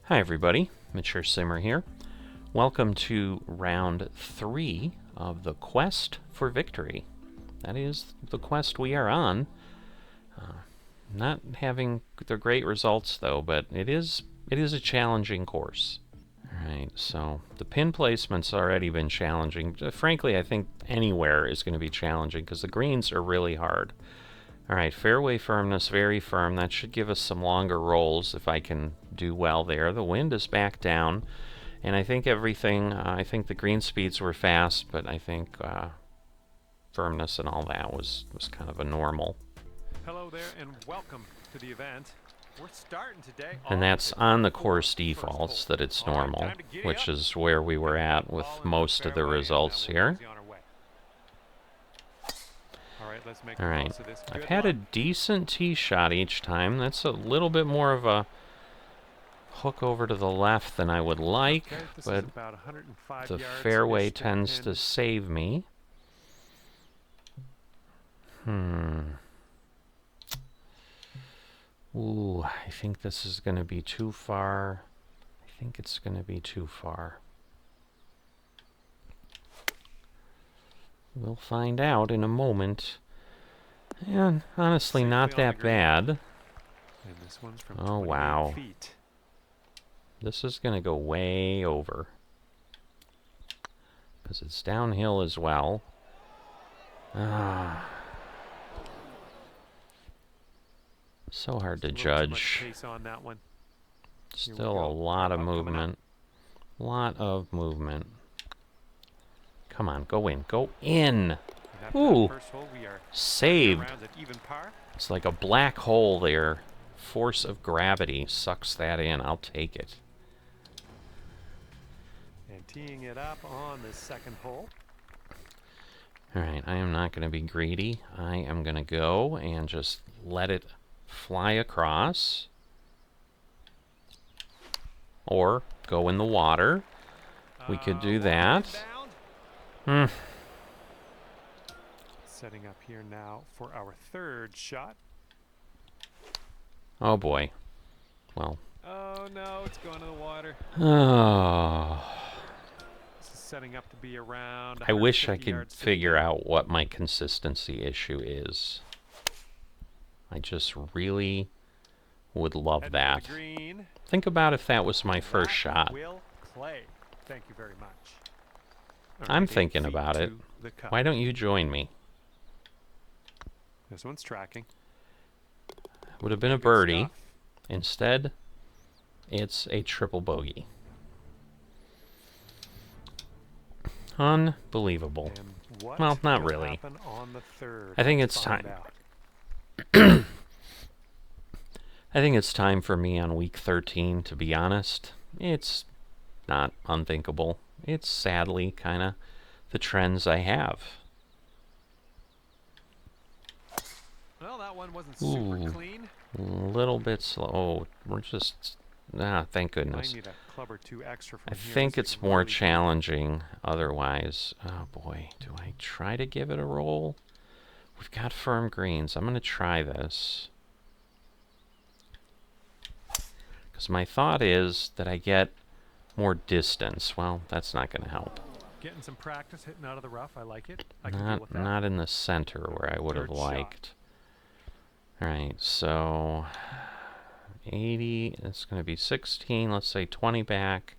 Hi everybody, Mature Simmer here. Welcome to round 3 of the quest for victory. That is the quest we are on. Not having the great results though, but it is a challenging course. Alright, so the pin placement's already been challenging. Frankly, I think anywhere is going to be challenging because the greens are really hard. Alright, fairway firmness, very firm. That should give us some longer rolls if I can do well there. The wind is back down, and I think everything, I think the green speeds were fast, but I think firmness and all that was kind of a normal. Hello there, and welcome to the event. We're starting today. And that's on the course defaults that it's normal, which is where we were at with most of the results here. Alright, I've had a decent tee shot each time. That's a little bit more of a hook over to the left than I would like, but the fairway tends to save me. Ooh, I think this is going to be too far. I think it's going to be too far. We'll find out in a moment. And honestly, not that bad. Oh, wow. This is going to go way over. Because it's downhill as well. So hard to judge. Still a lot of movement. Lot of movement. Come on, go in. Go in! Ooh! Saved. It's like a black hole there. Force of gravity sucks that in. I'll take it. And teeing it up on the second hole. Alright, I am not going to be greedy. I am going to go and just let it fly across. Or go in the water. We could do that. Setting up here now for our third shot. Oh boy. Well. Oh no, it's going to the water. Oh. This is setting up to be around. I wish I could figure out what my consistency issue is. I just really would love that. Think about if that was my first shot. Thank you very much. I'm thinking about it. Why don't you join me? This one's tracking. Would have been a birdie. Instead, it's a triple bogey. Unbelievable. Well, not really. I think it's time. I think it's time for me on week 13, to be honest. It's not unthinkable. It's sadly kind of the trends I have. Well, that one wasn't super clean. A little bit slow. Oh, we're just... thank goodness. I need a club or two extra from I here. think it's more challenging otherwise. Oh boy, do I try to give it a roll? We've got firm greens. I'm going to try this. Because my thought is that I get more distance. Well, that's not going to help. Getting some practice hitting out of the rough. I like it. Not in the center where I would have liked. Alright, so 80, it's going to be 16, let's say 20 back,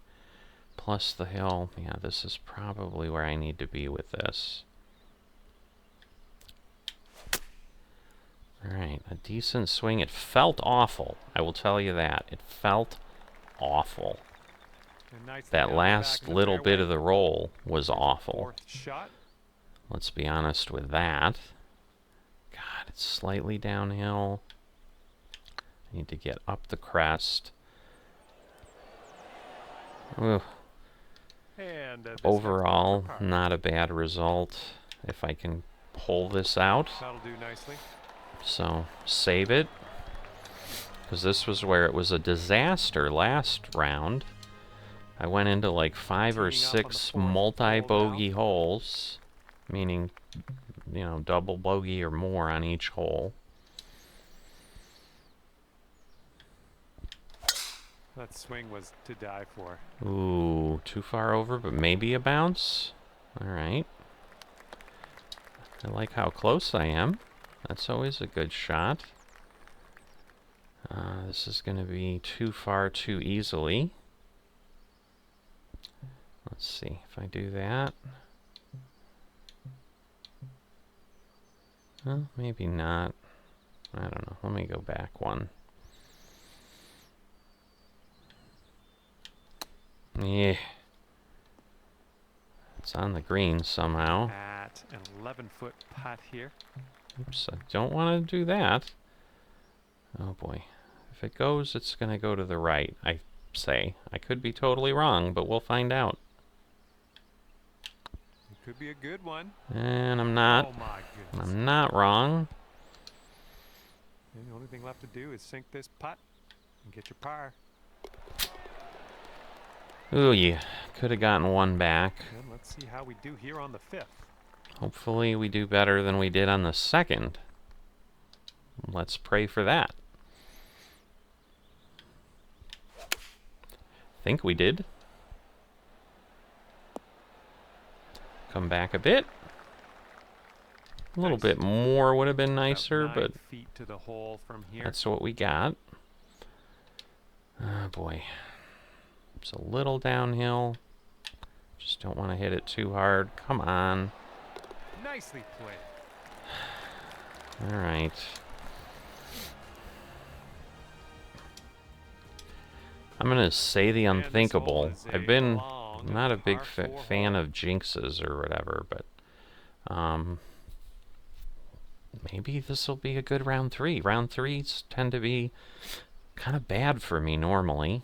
plus the hill. Yeah, this is probably where I need to be with this. Alright, a decent swing. It felt awful, I will tell you that. It felt awful. That last little bit of the roll was awful. Let's be honest with that. God, it's slightly downhill. I need to get up the crest. Ugh. Overall, not a bad result if I can pull this out. That'll do nicely. So, save it. Because this was where it was a disaster last round. I went into like 5 or 6 multi-bogey holes, meaning, you know, double bogey or more on each hole. That swing was to die for. Ooh, too far over, but maybe a bounce. All right. I like how close I am. That's always a good shot. This is going to be too far too easily. Let's see if I do that. Well, maybe not. I don't know. Let me go back one. Yeah. It's on the green somehow. At an 11-foot putt here. Oops, I don't want to do that. Oh boy. If it goes, it's going to go to the right, I say. I could be totally wrong, but we'll find out. It could be a good one. And I'm not. Oh my goodness. I'm not wrong. And the only thing left to do is sink this putt and get your par. Ooh, you could have gotten one back. And let's see how we do here on the 5th. Hopefully we do better than we did on the 2nd. Let's pray for that. Think we did. Come back a bit. A little bit more would have been nicer, About 9 but feet to the hole from here. that's what we got. Oh boy. It's a little downhill. Just don't want to hit it too hard. Come on. Nicely played. All right. I'm going to say the And this unthinkable. hole is I've been long not a big par 4 fan hole. of jinxes or whatever, but maybe this will be a good round 3. Round 3s tend to be kind of bad for me normally.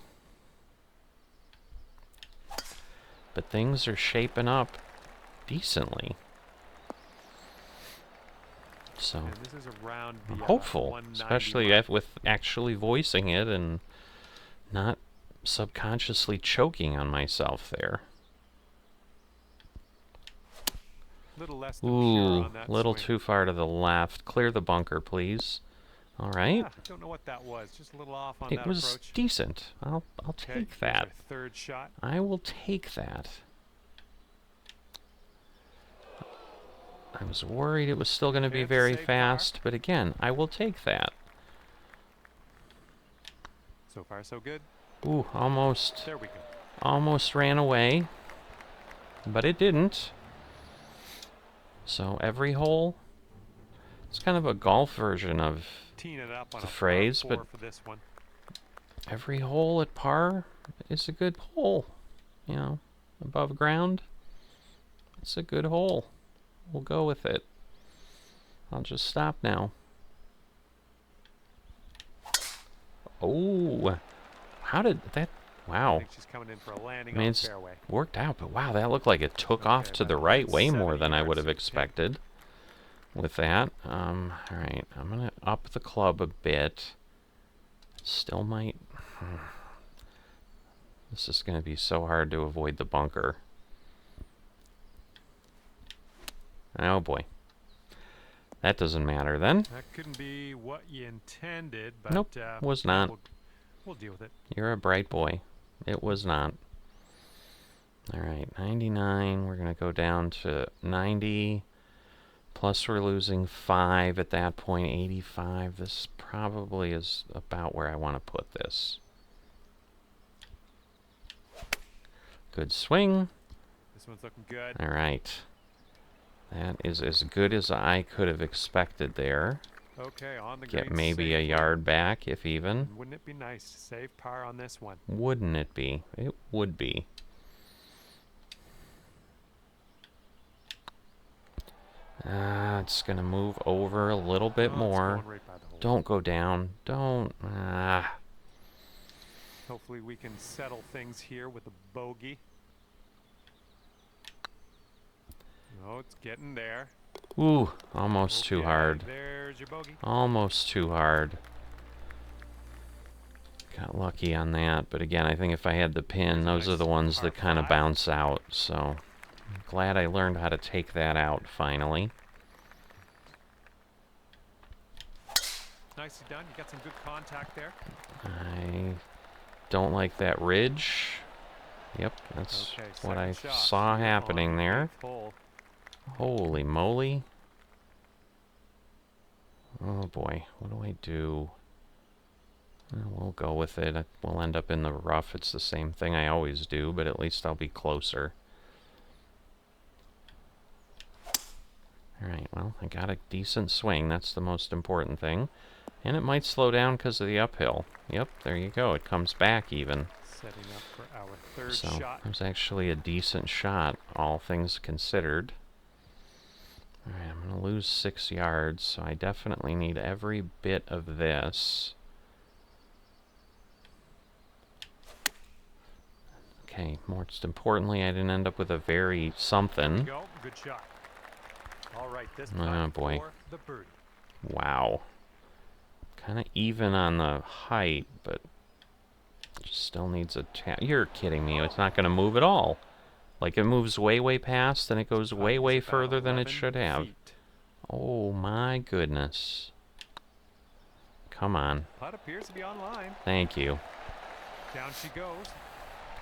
But things are shaping up decently. So And this is around I'm the hopeful, 190 especially mark. with actually voicing it and not subconsciously choking on myself there. Little less than pure Ooh, on that little swing. too far to the left. Clear the bunker, please. All right. Yeah, don't know what that was. Just a little off on It that was approach. decent. I'll Okay, take here's that. our third shot. I will take that. I was worried it was still going to be Chance to very save par. fast, but again, I will take that. So far, so good. Ooh, almost There we go. ran away, but it didn't. So every hole, it's kind of a golf version of Teeing it up on the a phrase, par 4 but for this one. every hole at par is a good hole. You know, above ground, it's a good hole. We'll go with it. I'll just stop now. Oh, how did that? I Wow. think she's coming in for a landing I mean, on it's fairway. worked out, but wow, that looked like it took Okay, off to about the right way 170 more than I would yards have to the pin. expected with that. All right, I'm gonna up the club a bit. Still might. This is gonna be so hard to avoid the bunker. Oh boy. That doesn't matter then. That couldn't be what you intended, but Nope, was yeah, not. we'll deal with it. You're a bright boy. It was not. All right, 99. We're going to go down to 90. Plus we're losing 5 at that point, 85. This probably is about where I want to put this. Good swing. This one's looking good. All right. That is as good as I could have expected there. Okay, on the Get green maybe a safely. yard back, if even. Wouldn't it be nice to save par on this one? Wouldn't it be? It would be. It's going to move over a little bit Oh, it's more. going right by the hole. Don't go down. Don't. Hopefully we can settle things here with a bogey. Oh, it's getting there. Ooh, almost too Okay, hard. There's your bogey. Almost too hard. Got lucky on that, but again, I think if I had the pin, those are the ones that kind of bounce out, so I'm glad I learned how to take that out finally. Nicely done. You got some good contact there. I don't like that ridge. Yep, that's Okay, what I second shot saw here happening on the there. 8th hole. Holy moly. Oh boy, what do I do? We'll go with it. We'll end up in the rough. It's the same thing I always do, but at least I'll be closer. Alright, well, I got a decent swing. That's the most important thing. And it might slow down because of the uphill. Yep, there you go. It comes back even. Setting up for our third So, shot. it was actually a decent shot, all things considered. Alright, I'm going to lose 6 yards, so I definitely need every bit of this. Okay, most importantly, I didn't end up with a very something. Go, good shot. All right, this Oh boy. for the birdie. Wow. Kind of even on the height, but just still needs a tap. You're kidding me. It's not going to move at all. Like, it moves way, way past, and it goes way, way further than it should have. Oh, my goodness. Come on. Putt appears to be online. Thank you. Down she goes.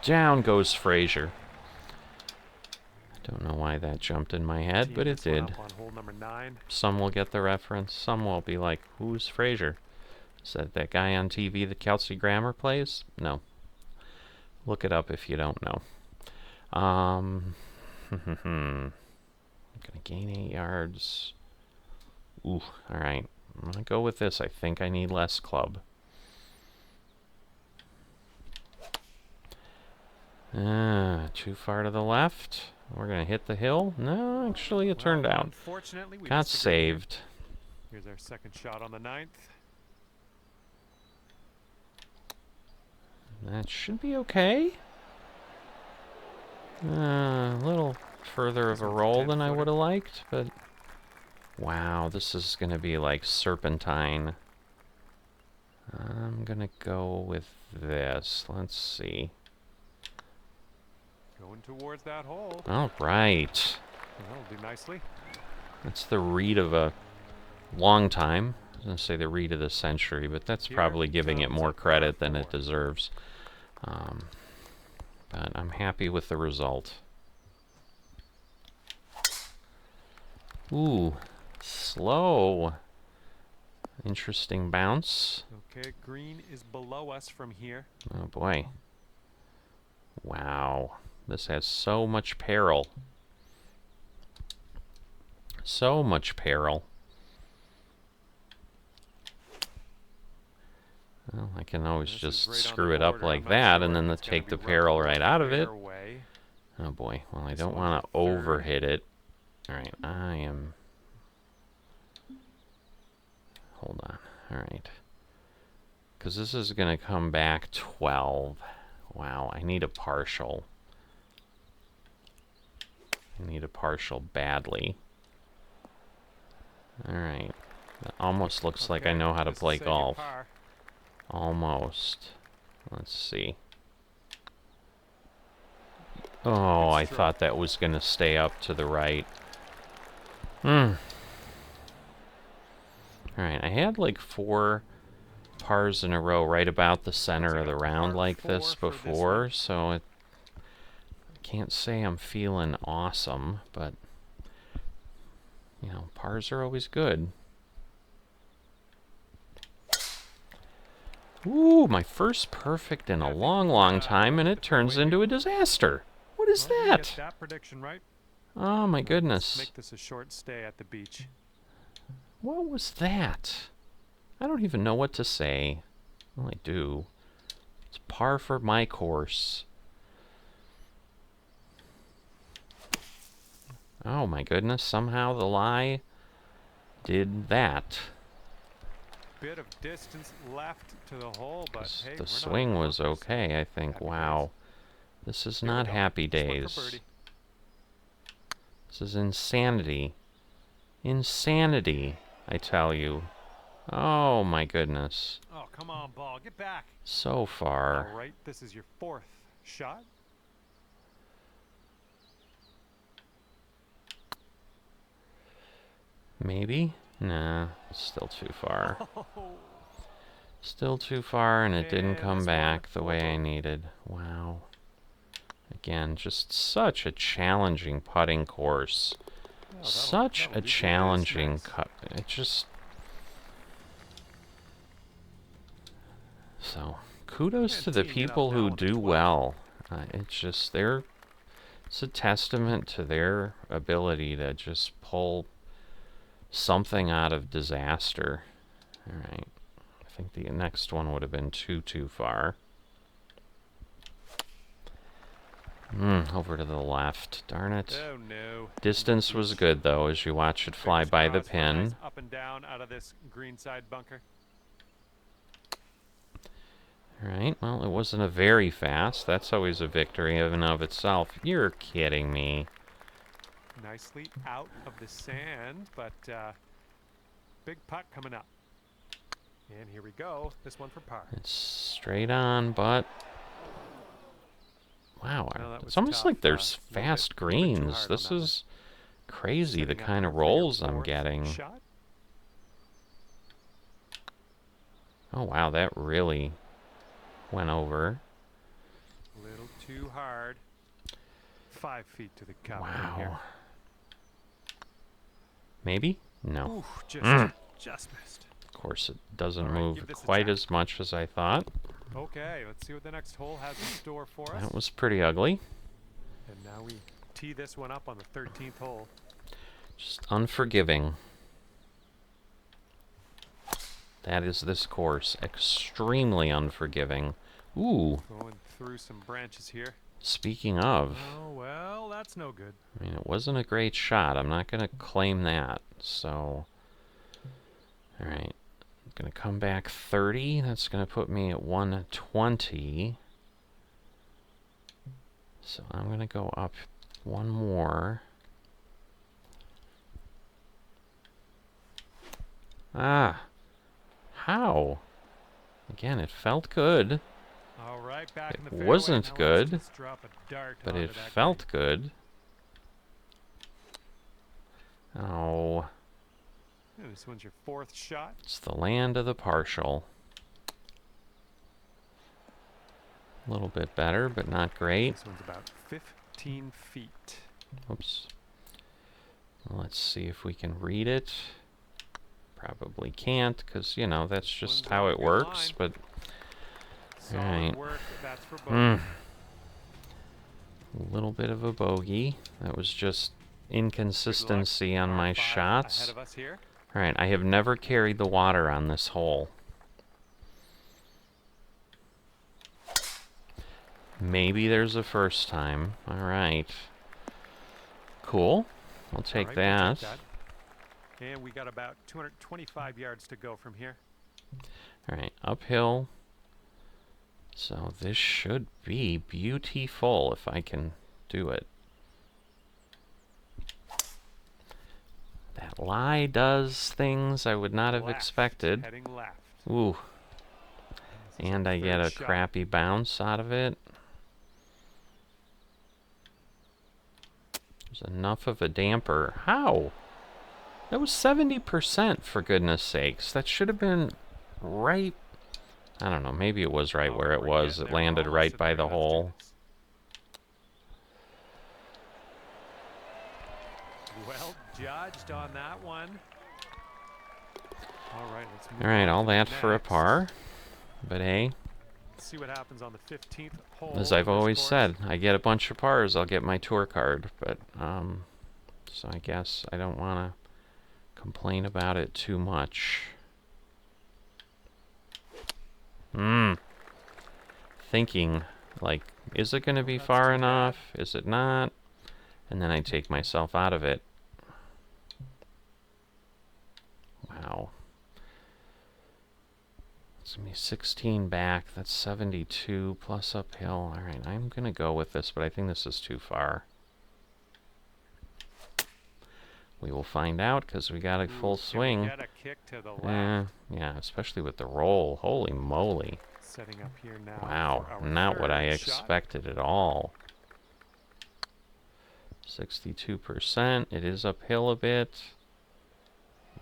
Down goes Frazier. I don't know why that jumped in my head, but it did. On hole number 9. Some will get the reference. Some will be like, who's Frazier? Is that guy on TV that Kelsey Grammer plays? No. Look it up if you don't know. I'm gonna gain 8 yards. Ooh, alright. I'm gonna go with this. I think I need less club. Too far to the left. We're gonna hit the hill. No, actually it turned out. Unfortunately, we Got saved. Here's our second shot on the 9th. That should be okay. A little further of a roll than I would have liked, but wow, this is gonna be like serpentine. I'm gonna go with this. Let's see. Going towards that hole. All right. That'll do nicely. That's the read of a long time. I was gonna say the read of the century, but that's probably giving it more credit than it deserves. But I'm happy with the result. Ooh, slow. Interesting bounce. Okay, green is below us from here. Oh boy. Wow. This has so much peril. So much peril. Well, I can always just screw it up like that and then take the peril right out of it. Oh boy. Well, I don't want to overhit it. Alright, I am... Hold on. Alright. Because this is going to come back 12. Wow, I need a partial. I need a partial badly. Alright. That almost looks like I know how to play golf. Almost. Let's see. Oh, I thought that was going to stay up to the right. Alright, I had like 4 pars in a row right about the center of the round like this before, so I can't say I'm feeling awesome, but, you know, pars are always good. Ooh, my first perfect in a long, long time, and it turns into a disaster. What is that? That prediction right. Oh my goodness. Let's make this a short stay at the beach. What was that? I don't even know what to say. Well, I do. It's par for my course. Oh my goodness, somehow the lie did that. Bit of distance left to the hole, but hey, the swing was okay, I think. Wow. This is not happy days. This is insanity. Insanity, I tell you. Oh my goodness. Oh, come on, ball. Get back. So far. All right, this is your 4th shot. Maybe? Nah, it's still too far. Still too far, and it didn't And come this back one the will way I go. needed. Wow. Again, just such a challenging putting course. Oh, Such that'll a do just challenging nice. cut. It just... So, kudos And to the teeing it up people now who on the do 12th. well. It's just, it's a testament to their ability to just pull something out of disaster. Alright. I think the next one would have been too far. Over to the left. Darn it. Oh no. Distance was good, though, as you watch it fly Fingers by the crossed for a nice pin. up and down out of this green side bunker. Alright, well, it wasn't a very fast. That's always a victory in and of itself. You're kidding me. Nicely out of the sand, but big putt coming up. And here we go. This one for par. It's straight on, but... Wow, No, that was it's almost tough. like there's A fast little bit too greens. hard This on that is crazy, the Setting up kind of here for your rolls I'm fourth getting. shot. Oh, wow, that really went over. A little too hard. 5 feet to the cup from here. Wow. Maybe? No. Ooh, just missed. Of course, it doesn't All right, move give this a quite tap. as much as I thought. Okay, let's see what the next hole has in store for us. That was pretty ugly. And now we tee this one up on the 13th hole. Just unforgiving. That is this course. Extremely unforgiving. Ooh. Going through some branches here. Speaking of. Oh, well, that's no good. I mean, it wasn't a great shot. I'm not going to claim that. So, alright. I'm going to come back 30. That's going to put me at 120. So I'm going to go up one more. Ah. How? Again, it felt good. All right, back in the It fairway. wasn't Now good, let's just drop a dart but onto it that felt good. Oh. green. This one's your 4th shot. It's the land of the partial. A little bit better, but not great. This one's about 15 feet. Oops. Well, let's see if we can read it. Probably can't, because, you know, that's just One's how on a it good works, line. but... Solid Alright. work. That's for both. A little bit of a bogey. That was just inconsistency on Par my 5 shots. ahead of us here. Alright, I have never carried the water on this hole. Maybe there's a first time. Alright. Cool. I'll take All right, that. we'll take that. And we got about 225 yards to go from here. Alright, uphill. So this should be beautiful if I can do it. That lie does things I would not have Left, expected. Heading left. Ooh. This is And our I get third a shot. crappy bounce out of it. There's enough of a damper. How? That was 70%, for goodness sakes. That should have been right... I don't know, maybe it was right Oh, where it we're was. getting It there. We're landed almost right at by the green. Let's do hole. this. Well judged on that one. All right, let's move Alright, on all to the that for a next. par. But hey, Let's see what happens on the 15th hole. as of I've this always course. said, I get a bunch of pars, I'll get my tour card. But, so I guess I don't want to complain about it too much. Thinking, like, is it going to be That's far too bad. enough? Is it not? And then I take myself out of it. Wow. It's going to be 16 back. That's 72 plus uphill. Alright, I'm going to go with this, but I think this is too far. We will find out, because we got a full Ooh, swing. Get a kick to the left. Yeah, especially with the roll. Holy moly. Setting up here now. Wow, for our not what I third shot. expected at all. 62%. It is uphill a bit.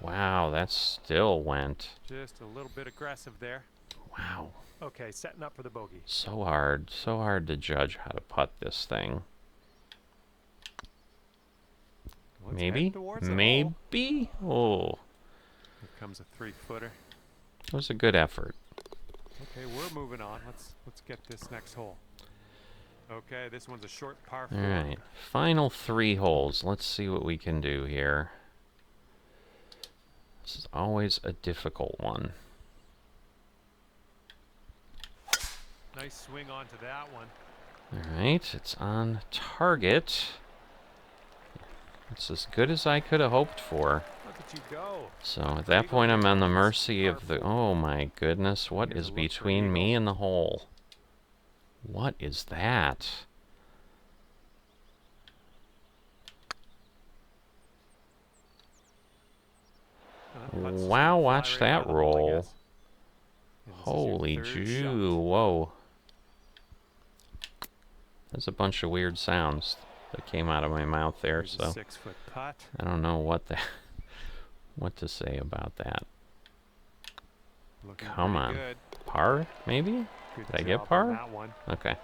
Wow, that still went. Just a little bit aggressive there. Wow. Okay, setting up for the bogey. So hard to judge how to putt this thing. Let's Maybe? head towards the hole. Maybe? Oh. Here comes a 3-footer. It was a good effort. Okay, we're moving on. Let's get this next hole. Okay, this one's a short par 4. Alright. Final 3 holes. Let's see what we can do here. This is always a difficult one. Nice swing onto that one. Alright, it's on target. It's as good as I could have hoped for. Look at you go. So at that point I'm on the mercy of the... Oh my goodness, what is between me and the hole? What is that? Wow, watch that roll. Holy Jew, whoa. There's a bunch of weird sounds that came out of my mouth there, so 6-foot putt. I don't know what to say about that. Looking Come on. good. Par, maybe? Good Did I job get on par? that one. Okay.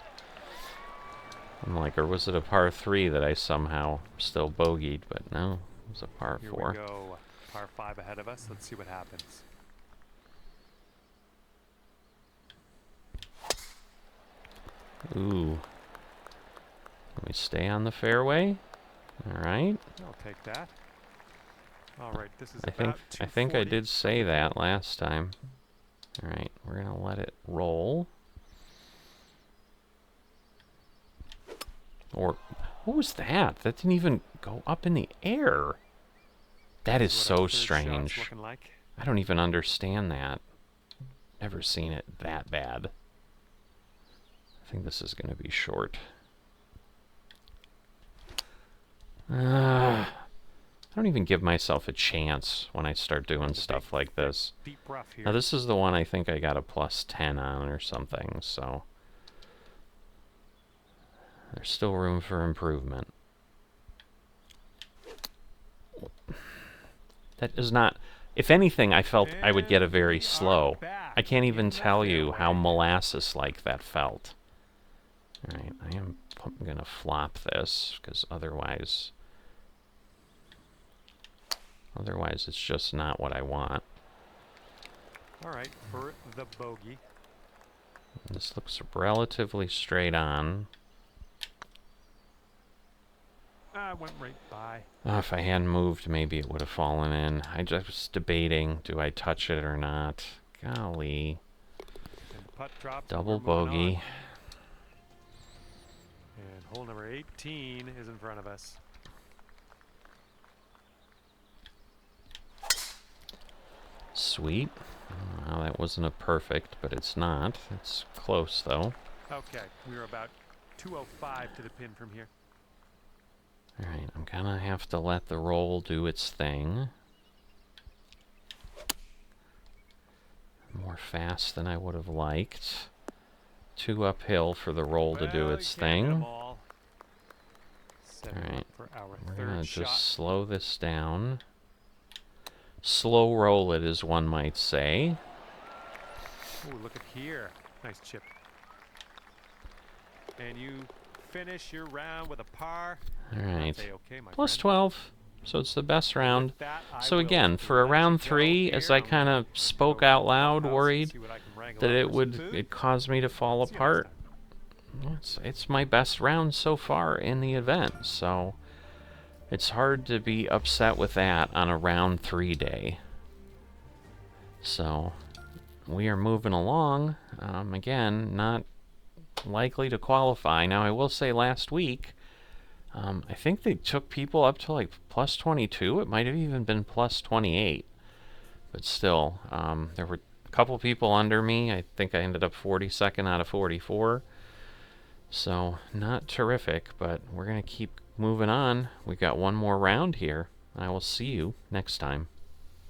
I'm like, or was it a par 3 that I somehow still bogeyed? But no, it was a par Here 4. we go. Par 5 ahead of us. Let's see what happens. Ooh. Let me stay on the fairway. All right. I'll take that. All right, this is I about think I 240. did say that last time. All right, we're gonna let it roll. Or what was that? That didn't even go up in the air. That is This what our so third shot's strange. looking like. I don't even understand that. Never seen it that bad. I think this is gonna be short. I don't even give myself a chance when I start doing stuff like this. Deep rough here. Now this is the one I think I got a +10 on or something, so there's still room for improvement. That is not... If anything, I felt I would get a very slow. I can't even tell you how molasses-like that felt. Alright, I'm gonna flop this, because otherwise it's just not what I want. All right, for the bogey. This looks relatively straight on. Went right by. If I hadn't moved, maybe it would have fallen in. I just was debating, do I touch it or not? Golly. And the putt drops. Double We're moving bogey. on. And hole number 18 is in front of us. Sweet. Well, that wasn't a perfect, but it's not. It's close, though. Okay, we're about 205 to the pin from here. Alright, I'm gonna have to let the roll do its thing. More fast than I would have liked. 2 uphill for the roll to do its thing. Alright, we're gonna just slow this down. Slow roll it, as one might say. Ooh, look at here. Nice chip. And you finish your round with a par. Alright. Okay, my Plus friend. 12. So it's the best round. That, So again, for a round 3, as I kind of spoke out loud, worried that it'd cause me to fall apart. It's my best round so far in the event, so it's hard to be upset with that on a round 3 day. So we are moving along. Again, not likely to qualify. Now I will say last week, I think they took people up to like +22. It might have even been +28. But still, there were a couple people under me. I think I ended up 42nd out of 44. So, not terrific, but we're going to keep moving on. We've got one more round here. I will see you next time.